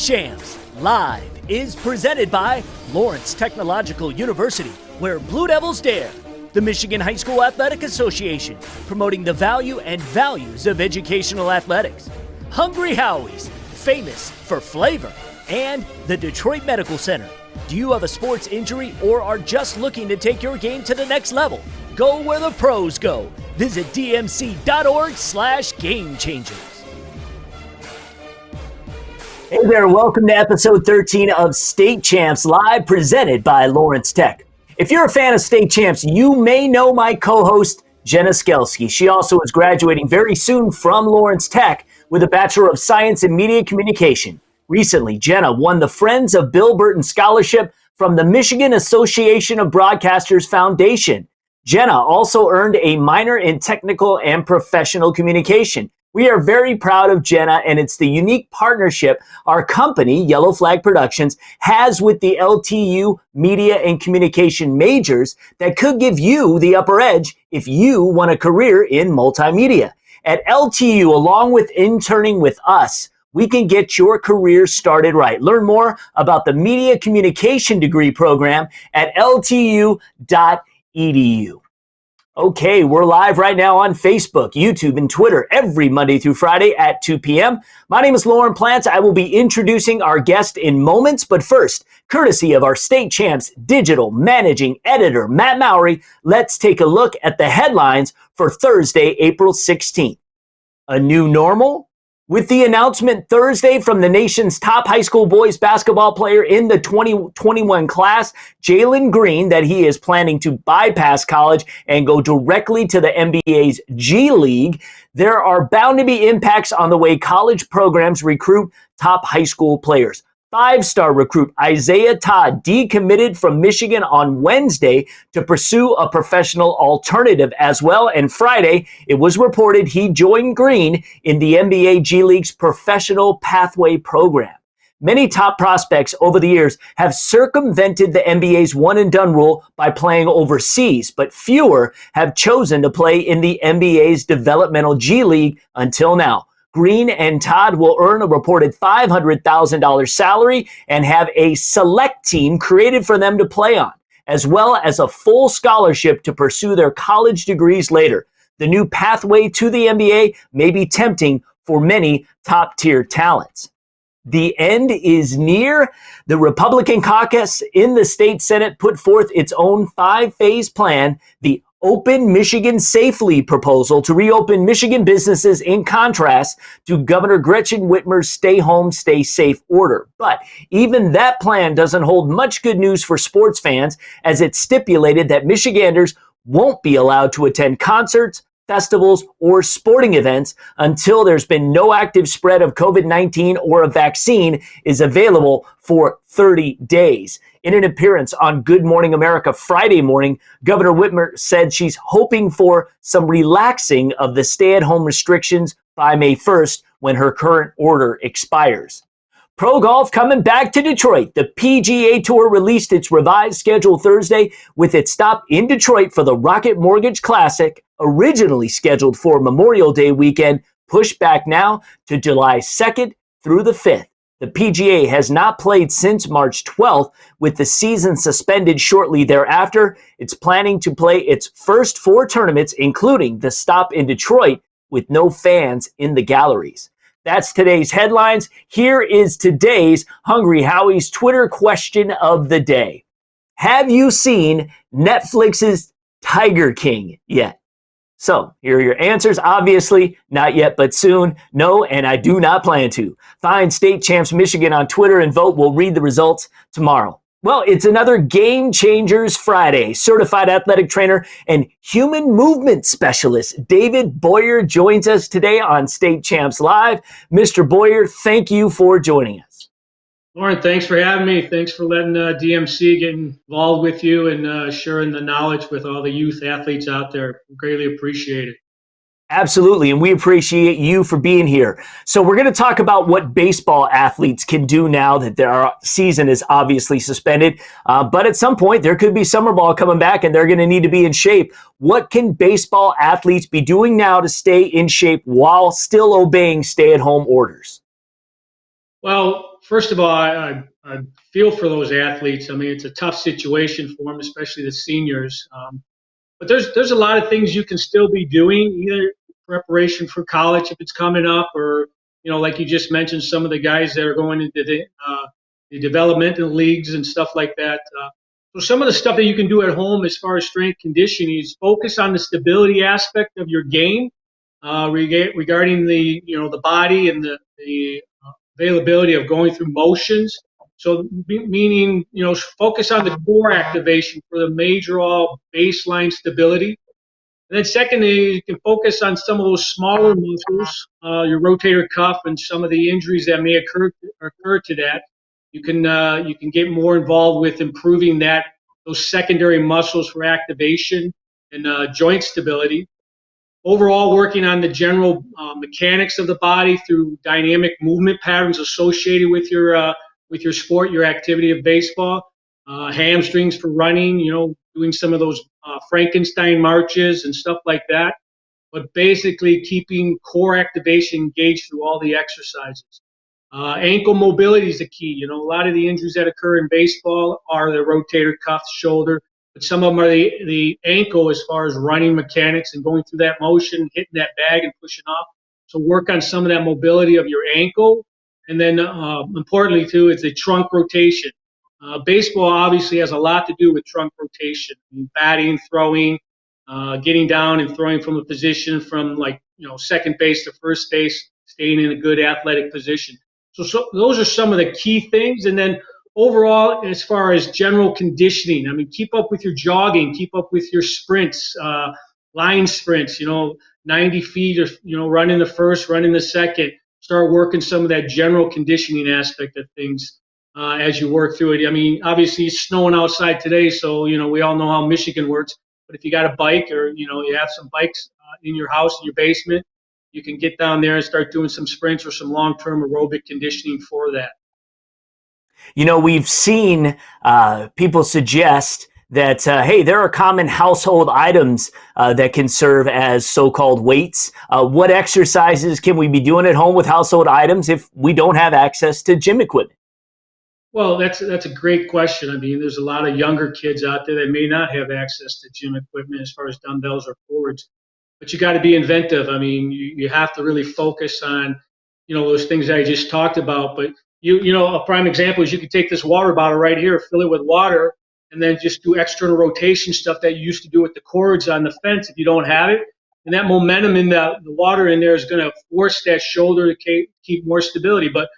CHAMPS Live is presented by Lawrence Technological University, where Blue Devils dare. The Michigan High School Athletic Association, promoting the value and values of educational athletics. Hungry Howie's, famous for flavor. And the Detroit Medical Center. Do you have a sports injury or are just looking to take your game to the next level? Go where the pros go. Visit dmc.org/gamechangers. Hey there, welcome to episode 13 of State Champs Live, presented by Lawrence Tech. If you're a fan of State Champs, you may know my co-host, Jenna Skelsky. She also is graduating very soon from Lawrence Tech with a Bachelor of Science in Media Communication. Recently, Jenna won the Friends of Bill Burton Scholarship from the Michigan Association of Broadcasters Foundation. Jenna also earned a minor in Technical and Professional Communication. We are very proud of Jenna, and it's the unique partnership our company, Yellow Flag Productions, has with the LTU Media and Communication majors that could give you the upper edge if you want a career in multimedia. At LTU, along with interning with us, we can get your career started right. Learn more about the Media Communication Degree program at ltu.edu. Okay, we're live right now on Facebook, YouTube, and Twitter every Monday through Friday at 2 p.m. My name is Lauren Plants. I will be introducing our guest in moments, but first, courtesy of our State Champs Digital Managing Editor, Matt Mowry, let's take a look at the headlines for Thursday, April 16th. A new normal? With the announcement Thursday from the nation's top high school boys basketball player in the 2021 class, Jalen Green, that he is planning to bypass college and go directly to the NBA's G League, there are bound to be impacts on the way college programs recruit top high school players. Five-star recruit Isaiah Todd decommitted from Michigan on Wednesday to pursue a professional alternative as well. And Friday, it was reported he joined Green in the NBA G League's professional pathway program. Many top prospects over the years have circumvented the NBA's one-and-done rule by playing overseas, but fewer have chosen to play in the NBA's developmental G League until now. Green and Todd will earn a reported $500,000 salary and have a select team created for them to play on, as well as a full scholarship to pursue their college degrees later. The new pathway to the NBA may be tempting for many top-tier talents. The end is near. The Republican caucus in the state Senate put forth its own five-phase plan, the Open Michigan Safely proposal to reopen Michigan businesses, in contrast to Governor Gretchen Whitmer's stay home, stay safe order. But even that plan doesn't hold much good news for sports fans, as it stipulated that Michiganders won't be allowed to attend concerts, festivals, or sporting events until there's been no active spread of COVID-19 or a vaccine is available for 30 days. In an appearance on Good Morning America Friday morning, Governor Whitmer said she's hoping for some relaxing of the stay-at-home restrictions by May 1st, when her current order expires. Pro golf coming back to Detroit. The PGA Tour released its revised schedule Thursday with its stop in Detroit for the Rocket Mortgage Classic, originally scheduled for Memorial Day weekend, pushed back now to July 2nd through the 5th. The PGA has not played since March 12th, with the season suspended shortly thereafter. It's planning to play its first four tournaments, including the stop in Detroit, with no fans in the galleries. That's today's headlines. Here is today's Hungry Howie's Twitter question of the day. Have you seen Netflix's Tiger King yet? So here are your answers. Obviously, not yet, but soon. No, and I do not plan to. Find State Champs Michigan on Twitter and vote. We'll read the results tomorrow. Well, it's another Game Changers Friday. Certified athletic trainer and human movement specialist David Boyer joins us today on State Champs Live. Mr. Boyer, thank you for joining us. Lauren, thanks for having me. Thanks for letting DMC get involved with you and sharing the knowledge with all the youth athletes out there. Greatly appreciate it. Absolutely, and we appreciate you for being here. So we're going to talk about what baseball athletes can do now that their season is obviously suspended. But at some point, there could be summer ball coming back, and they're going to need to be in shape. What can baseball athletes be doing now to stay in shape while still obeying stay-at-home orders? Well, first of all, I feel for those athletes. I mean, it's a tough situation for them, especially the seniors. But there's a lot of things you can still be doing, either preparation for college if it's coming up, or like you just mentioned, some of the guys that are going into the developmental leagues and stuff like that. So some of the stuff that you can do at home as far as strength conditioning is focus on the stability aspect of your game, regarding the body and the availability of going through motions. So meaning, focus on the core activation for the major all baseline stability. And then secondly, you can focus on some of those smaller muscles, your rotator cuff and some of the injuries that may occur to that. You can get more involved with improving those secondary muscles for activation and joint stability. Overall, working on the general mechanics of the body through dynamic movement patterns associated with your sport, your activity of baseball. Hamstrings for running, doing some of those Frankenstein marches and stuff like that. But basically, keeping core activation engaged through all the exercises. Ankle mobility is the key. A lot of the injuries that occur in baseball are the rotator cuff, shoulder, but some of them are the ankle as far as running mechanics and going through that motion, hitting that bag and pushing off. So work on some of that mobility of your ankle. And then importantly, too, is the trunk rotation. Baseball obviously has a lot to do with trunk rotation. I mean, batting, throwing, getting down and throwing from a position from second base to first base, staying in a good athletic position. So those are some of the key things. And then overall, as far as general conditioning, I mean, keep up with your jogging, keep up with your sprints, line sprints, 90 feet or, running the first, running the second. Start working some of that general conditioning aspect of things as you work through it. I mean, obviously it's snowing outside today, so, we all know how Michigan works. But if you got a bike or, you have some bikes in your house, in your basement, you can get down there and start doing some sprints or some long-term aerobic conditioning for that. We've seen people suggest that, hey, there are common household items that can serve as so-called weights. What exercises can we be doing at home with household items if we don't have access to gym equipment? Well, that's a great question. I mean, there's a lot of younger kids out there that may not have access to gym equipment as far as dumbbells or cords. But you got to be inventive. I mean, you have to really focus on, those things I just talked about. But a prime example is you could take this water bottle right here, fill it with water, and then just do external rotation stuff that you used to do with the cords on the fence if you don't have it. And that momentum in the water in there is going to force that shoulder to keep more stability. But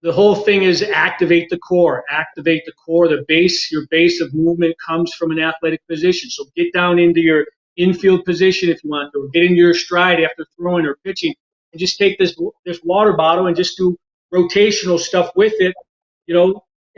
the whole thing is activate the core. Activate the core. Your base of movement comes from an athletic position. So get down into your infield position if you want to, or get into your stride after throwing or pitching, and just take this water bottle and just do rotational stuff with it,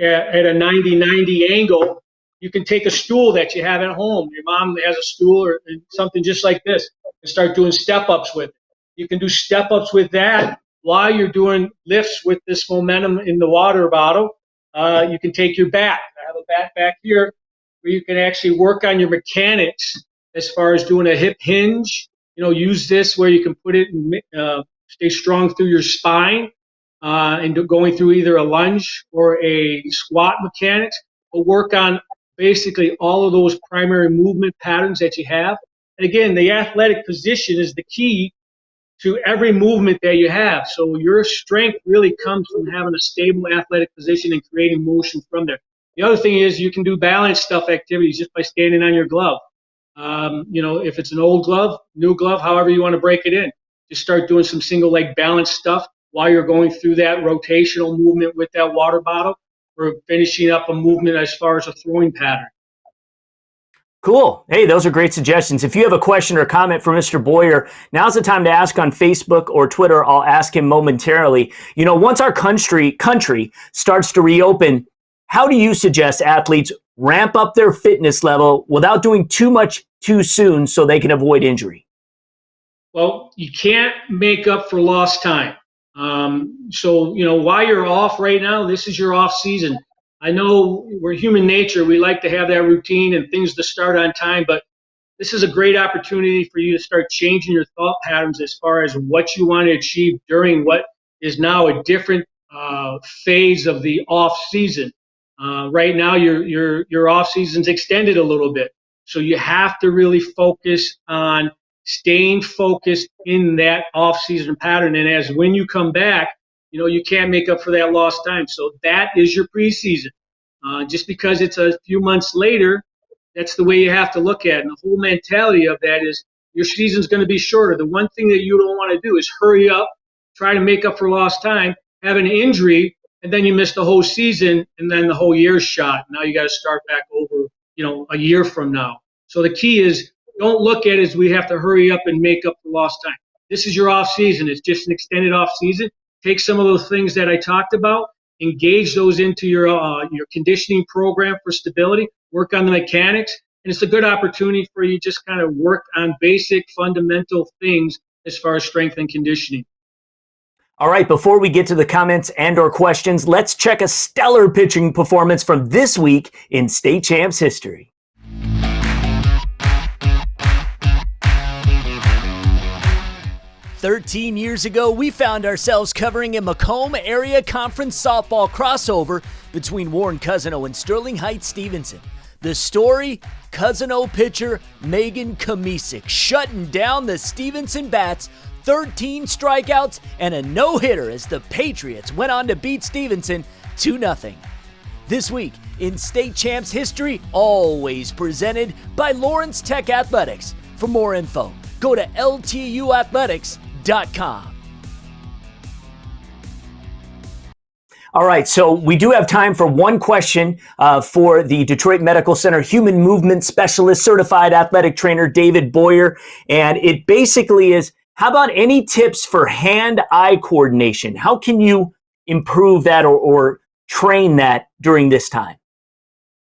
at a 90-90 angle. You can take a stool that you have at home. Your mom has a stool or something just like this, and start doing step-ups with it. You can do step-ups with that while you're doing lifts with this momentum in the water bottle. You can take your bat. I have a bat back here where you can actually work on your mechanics as far as doing a hip hinge. Use this where you can put it and stay strong through your spine and going through either a lunge or a squat mechanics. But work on basically all of those primary movement patterns that you have. And again, the athletic position is the key to every movement that you have. So your strength really comes from having a stable athletic position and creating motion from there. The other thing is you can do balance stuff activities just by standing on your glove. If it's an old glove, new glove, however you want to break it in, just start doing some single leg balance stuff while you're going through that rotational movement with that water bottle, or finishing up a movement as far as a throwing pattern. Cool. Hey, those are great suggestions. If you have a question or comment for Mr. Boyer, now's the time to ask on Facebook or Twitter. I'll ask him momentarily. Once our country starts to reopen, how do you suggest athletes ramp up their fitness level without doing too much too soon so they can avoid injury? Well, you can't make up for lost time. So, while you're off right now, this is your off season. I know we're human nature. We like to have that routine and things to start on time, but this is a great opportunity for you to start changing your thought patterns as far as what you want to achieve during what is now a different phase of the off season. Right now, your off season's extended a little bit, so you have to really focus on staying focused in that off season pattern. And as when you come back, you can't make up for that lost time. So that is your preseason. Just because it's a few months later, that's the way you have to look at it. And the whole mentality of that is your season's going to be shorter. The one thing that you don't want to do is hurry up, try to make up for lost time, have an injury, and then you miss the whole season, and then the whole year's shot. Now you got to start back over, a year from now. So the key is don't look at it as we have to hurry up and make up for lost time. This is your off season. It's just an extended off season. Take some of those things that I talked about, engage those into your conditioning program for stability, work on the mechanics, and it's a good opportunity for you to just kind of work on basic fundamental things as far as strength and conditioning. All right, before we get to the comments and or questions, let's check a stellar pitching performance from this week in state champs history. "13 years ago, we found ourselves covering a Macomb area conference softball crossover between Warren Cousino and Sterling Heights Stevenson. The story, Cousino pitcher Megan Kamisic shutting down the Stevenson bats, 13 strikeouts and a no-hitter as the Patriots went on to beat Stevenson 2-0. This week in state champs history, always presented by Lawrence Tech Athletics. For more info, go to ltuathletics.com. All right, so we do have time for one question for the Detroit Medical Center Human Movement Specialist Certified Athletic Trainer David Boyer, and it basically is, how about any tips for hand-eye coordination? How can you improve that or train that during this time?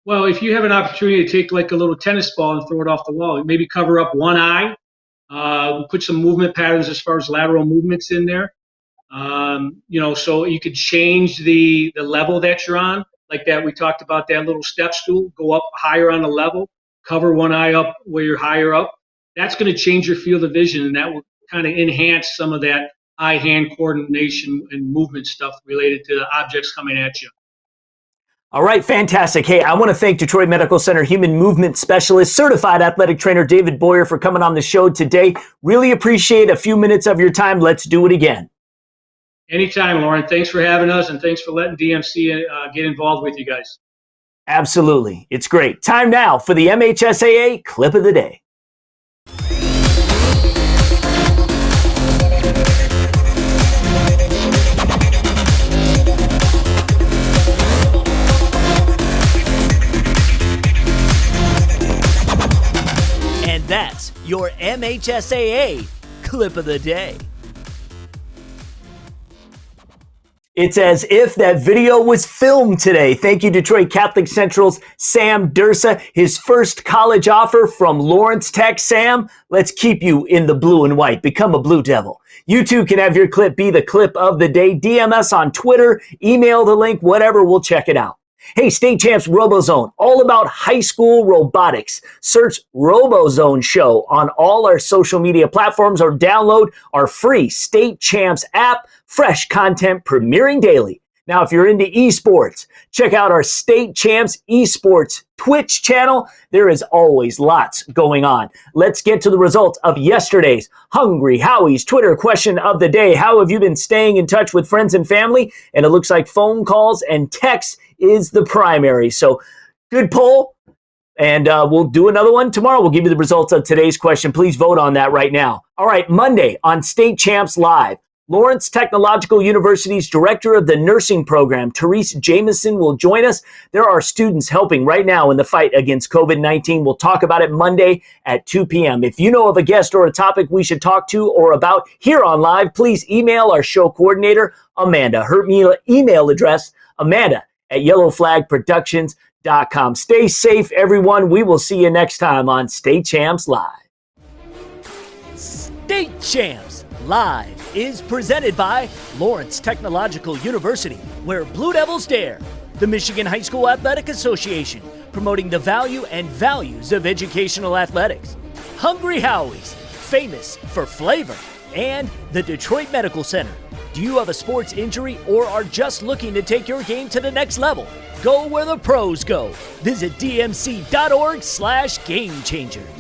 Well, if you have an opportunity to take like a little tennis ball and throw it off the wall, maybe cover up one eye, put some movement patterns as far as lateral movements in there. So you could change the level that you're on, like that we talked about, that little step stool, go up higher on the level, cover one eye up where you're higher up. That's going to change your field of vision, and that will kind of enhance some of that eye-hand coordination and movement stuff related to the objects coming at you. All right, fantastic. Hey, I want to thank Detroit Medical Center Human Movement Specialist, Certified Athletic Trainer David Boyer for coming on the show today. Really appreciate a few minutes of your time. Let's do it again. Anytime, Lauren. Thanks for having us, and thanks for letting DMC get involved with you guys. Absolutely. It's great. Time now for the MHSAA Clip of the Day. That's your MHSAA Clip of the Day. It's as if that video was filmed today. Thank you, Detroit Catholic Central's Sam Dursa, his first college offer from Lawrence Tech. Sam, let's keep you in the blue and white. Become a Blue Devil. You too can have your clip be the clip of the day. DM us on Twitter, email the link, whatever, we'll check it out. Hey, State Champs RoboZone, all about high school robotics. Search RoboZone Show on all our social media platforms or download our free State Champs app. Fresh content premiering daily. Now, if you're into esports, check out our State Champs Esports Twitch channel. There is always lots going on. Let's get to the results of yesterday's Hungry Howie's Twitter question of the day. How have you been staying in touch with friends and family? And it looks like phone calls and texts is the primary. So good poll. And we'll do another one tomorrow. We'll give you the results of today's question. Please vote on that right now. All right, Monday on State Champs Live, Lawrence Technological University's Director of the Nursing Program, Therese Jameson, will join us. There are students helping right now in the fight against COVID-19. We'll talk about it Monday at 2 p.m. If you know of a guest or a topic we should talk to or about here on Live, please email our show coordinator, Amanda. Her email address, amanda@yellowflagproductions.com. Stay safe, everyone. We will see you next time on State Champs Live. State Champs Live is presented by Lawrence Technological University, where Blue Devils dare. The Michigan High School Athletic Association, promoting the value and values of educational athletics. Hungry Howie's, famous for flavor. And the Detroit Medical Center. Do you have a sports injury or are just looking to take your game to the next level? Go where the pros go. Visit dmc.org/gamechangers.